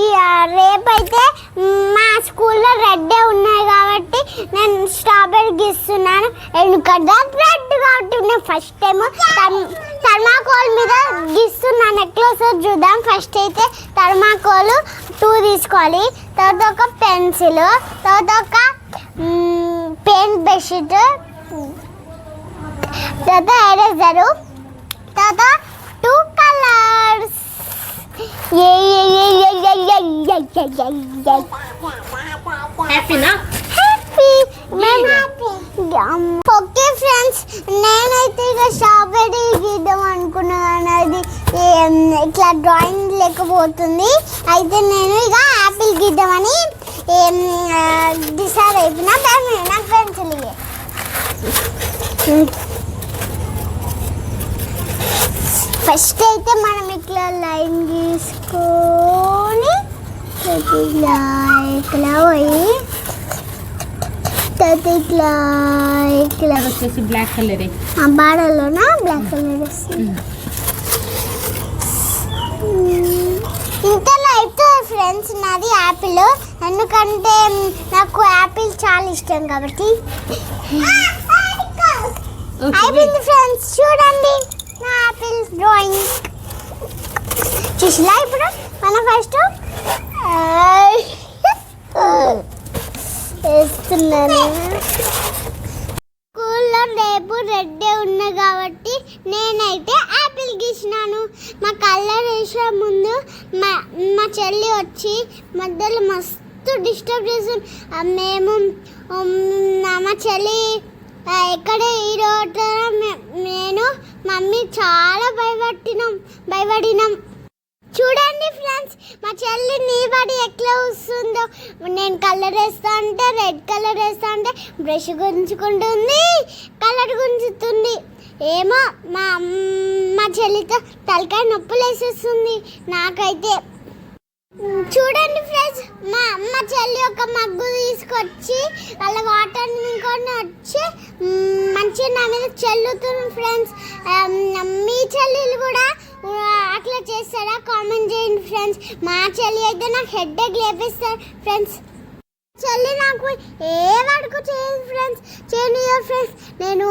ఈ రేపైతే మా స్కూల్లో రెడ్ డే ఉన్నాయి కాబట్టి నేను స్ట్రాబెర్రీ గీస్తున్నాను. ఎందుకంటే రెడ్ కాబట్టి నేను ఫస్ట్ టైం థర్మాకోల్ మీద గీస్తున్నా నెక్లెస్. చూద్దాం. ఫస్ట్ అయితే థర్మాకోల్ 2 తీసుకోవాలి. తర్వాత ఒక పెన్సిల్, తర్వాత ఒక పెయింట్ బ్రష్, తర్వాత ఎరేజరు, తర్వాత 2 కలర్స్. ఓకే ఫ్రెండ్స్, నేనైతే ఇక స్ట్రాబెర్రీ గీద్దాం అనుకున్నాను. అది ఇట్లా డ్రాయింగ్ లేకపోతుంది. అయితే నేను ఇక యాపిల్ గీద్దామని డిసైడ్ అయిపోయినా. నాకు పెన్సిల్ ఫస్ట్ అయితే మనం ఇట్లా లైన్ గీసుకొని ఇట్లా పోయి ఇట్లా వచ్చేసి బ్లాక్ కలర్ బాడలోన బ్లాక్ కలర్ వస్తుంది. ఇంతలో అయిపోతుంది ఫ్రెండ్స్ నాది యాపిల్. ఎందుకంటే నాకు యాపిల్ చాలా ఇష్టం కాబట్టి. అయిపోయింది ఫ్రెండ్స్, చూడండి నా యాపిల్ డ్రాయింగ్. చూసిలా ఇప్పుడు మనం ఫస్ట్ వేస్తున్నాను. స్కూల్లో రేపు రెడ్ డే ఉన్నాయి కాబట్టి నేనైతే యాపిల్ గీసినాను. మా కలర్ వేసే ముందు మా చెల్లి వచ్చి మధ్యలో మస్తు డిస్టర్బ్ చేస్తుంది. మేము మా చెల్లి ఎక్కడ ఈరోజు నేను మమ్మీ చాలా భయపడినాం. చూడండి ఫ్రెండ్స్, మా చెల్లి నీ బడి ఎట్లా వస్తుందో. నేను కలర్ వేస్తా అంటే రెడ్ కలర్ వేస్తా అంటే బ్రష్ గుంజుకుంటుంది, కలర్ గుంజుతుంది. ఏమో మా చెల్లితో తలకాయ నొప్పులు వేసేస్తుంది నాకైతే. చూడండి ఫ్రెండ్స్, మా చెల్లి ఒక మగ్గు తీసుకొచ్చి అలా వాటర్ నింకొని వచ్చి మంచిగా నా మీద చల్లుతుంది ఫ్రెండ్స్. మీ చెల్లిలు కూడా అట్లా చేస్తారా? కామెంట్ చేయండి ఫ్రెండ్స్. మా చెల్లి అయితే నాకు హెడ్ఏక్ లేపిస్తారు ఫ్రెండ్స్. చెల్లి నాకు ఏ వరకు చేయదు ఫ్రెండ్స్, చేయనియదు ఫ్రెండ్స్. నేను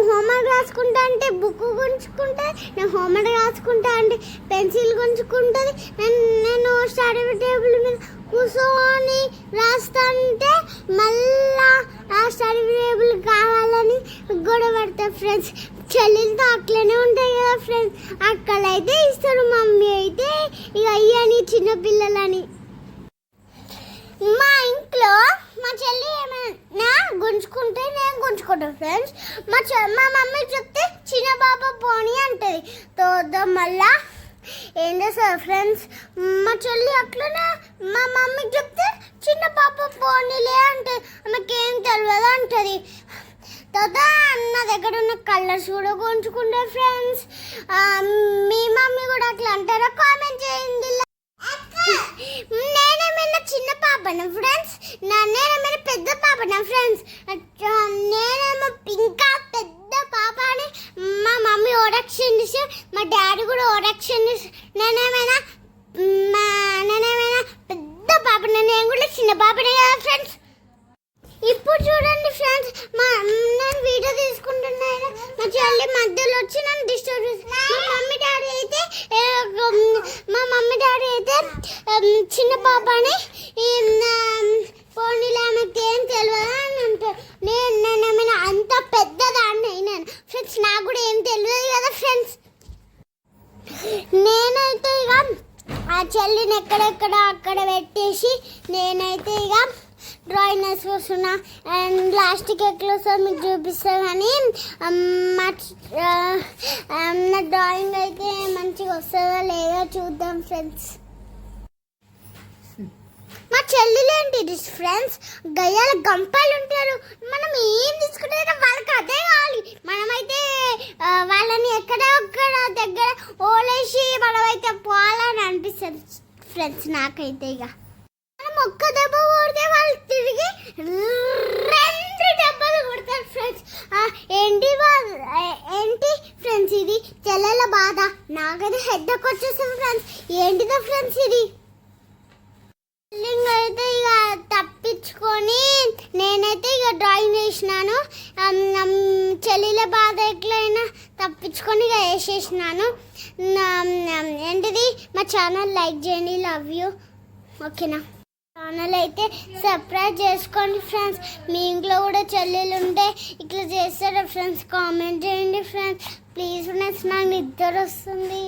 హోంవర్క్ రాసుకుంటా అంటే బుక్ గుంజుకుంటుంది, నేను హోంవర్క్ రాసుకుంటా అంటే పెన్సిల్ గుంజుకుంటుంది. నేను స్టడీ టేబుల్ మీద కూర్చొని రాస్తా అంటే మళ్ళా ఆ స్టడీ టేబుల్ కావాలని గొడవ పడతాయి ఫ్రెండ్స్. చెల్లెలతో అట్లనే ఉంటాయి కదా ఫ్రెండ్స్. అక్కడైతే ఇస్తారు, మమ్మీ అయితే ఇక అయ్యని చిన్నపిల్లలని. మా ఇంట్లో మా చెల్లి ఏమైనా గుంజుకుంటే నేను గుంజుకుంటాను ఫ్రెండ్స్. మా మమ్మీ చెప్తే చిన్న బాబా పోనీ అంటది. తో మళ్ళా ఏం చేస్తారు ఫ్రెండ్స్, మా చెల్లి అట్లనే మా మమ్మీకి చెప్తే చిన్న పాప పోనీలే అంటే ఆమెకేం తెలియదు అంటది. తర్వాత నా దగ్గర ఉన్న కలర్స్ కూడా గుంజుకుంటే ఫ్రెండ్స్. మీ మమ్మీ కూడా అట్లా అంటారా? కామెంట్ చేయండి. నేనేమైనా చిన్న పాపనా ఫ్రెండ్స్? నేనేమైనా పెద్ద పాపనా ఫ్రెండ్స్? నేనేమో ఇంకా పెద్ద పాప అని మా మమ్మీ ఓరక్షన్ చేసి మా డాడీ కూడా ఓరక్షన్ చేసి నేనేమైనా పెద్ద పాప, నేను కూడా చిన్న పాపనే కదా ఫ్రెండ్స్. ఇప్పుడు చూడండి ఫ్రెండ్స్, నేను వీడియో తీసుకుంటున్నాను. మా చెల్లి మధ్యలో వచ్చి నన్ను డిస్టర్బ్ చేస్తుంది. మా మమ్మీ డాడీ అయితే చిన్న పాపని పోనీలో ఆమెకి ఏం తెలియదు అని అంటారు. నేనేమైనా అంత పెద్దదాన్ని అయినాను ఫ్రెండ్స్, నాకు కూడా ఏం తెలియదు కదా ఫ్రెండ్స్. నేనైతే ఇక ఆ చెల్లిని ఎక్కడెక్కడ అక్కడ పెట్టేసి నేనైతే ఇక డ్రాయింగ్ వేసుకొస్తున్నా. అండ్ లాస్ట్కి ఎట్లా వస్తుందో మీకు చూపిస్తాను. కానీ నా డ్రాయింగ్ అయితే మంచిగా వస్తుందో లేదో చూద్దాం ఫ్రెండ్స్. మా చెల్లెలేంటిది ఫ్రెండ్స్, గయ్యాల గంపలు ఉంటారు. మనం ఏం తీసుకుంటే వాళ్ళకి అదే కావాలి. మనమైతే వాళ్ళని ఎక్కడొక్కడ దగ్గర ఓలేసి మనమైతే పోవాలని అనిపిస్తుంది ఫ్రెండ్స్ నాకైతే. ఇక మనం ఒక్క దెబ్బ కొడితే వాళ్ళు తిరిగి 2 దెబ్బలు కొడతారు ఫ్రెండ్స్. ఏంటి ఏంటి ఫ్రెండ్స్ ఇది చెల్లెల బాధ, నాకైతే హెడ్కి వచ్చేస్తుంది ఫ్రెండ్స్. ఏంటిదో ఫ్రెండ్స్ ఇది. అయితే ఇక తప్పించుకొని నేనైతే ఇక డ్రాయింగ్ వేసినాను. చెల్లిల బాధ ఎట్లయినా తప్పించుకొని ఇక వేసేసినాను. ఏంటిది మా ఛానల్ లైక్ చేయండి, లవ్ యూ. ఓకేనా? ఛానల్ అయితే సబ్స్క్రైబ్ చేసుకోండి ఫ్రెండ్స్. మీ ఇంట్లో కూడా చెల్లెలు ఉంటే ఇట్లా చేస్తారా ఫ్రెండ్స్? కామెంట్ చేయండి ఫ్రెండ్స్ ప్లీజ్ ఫ్రెండ్స్, నాకు నిద్ర వస్తుంది.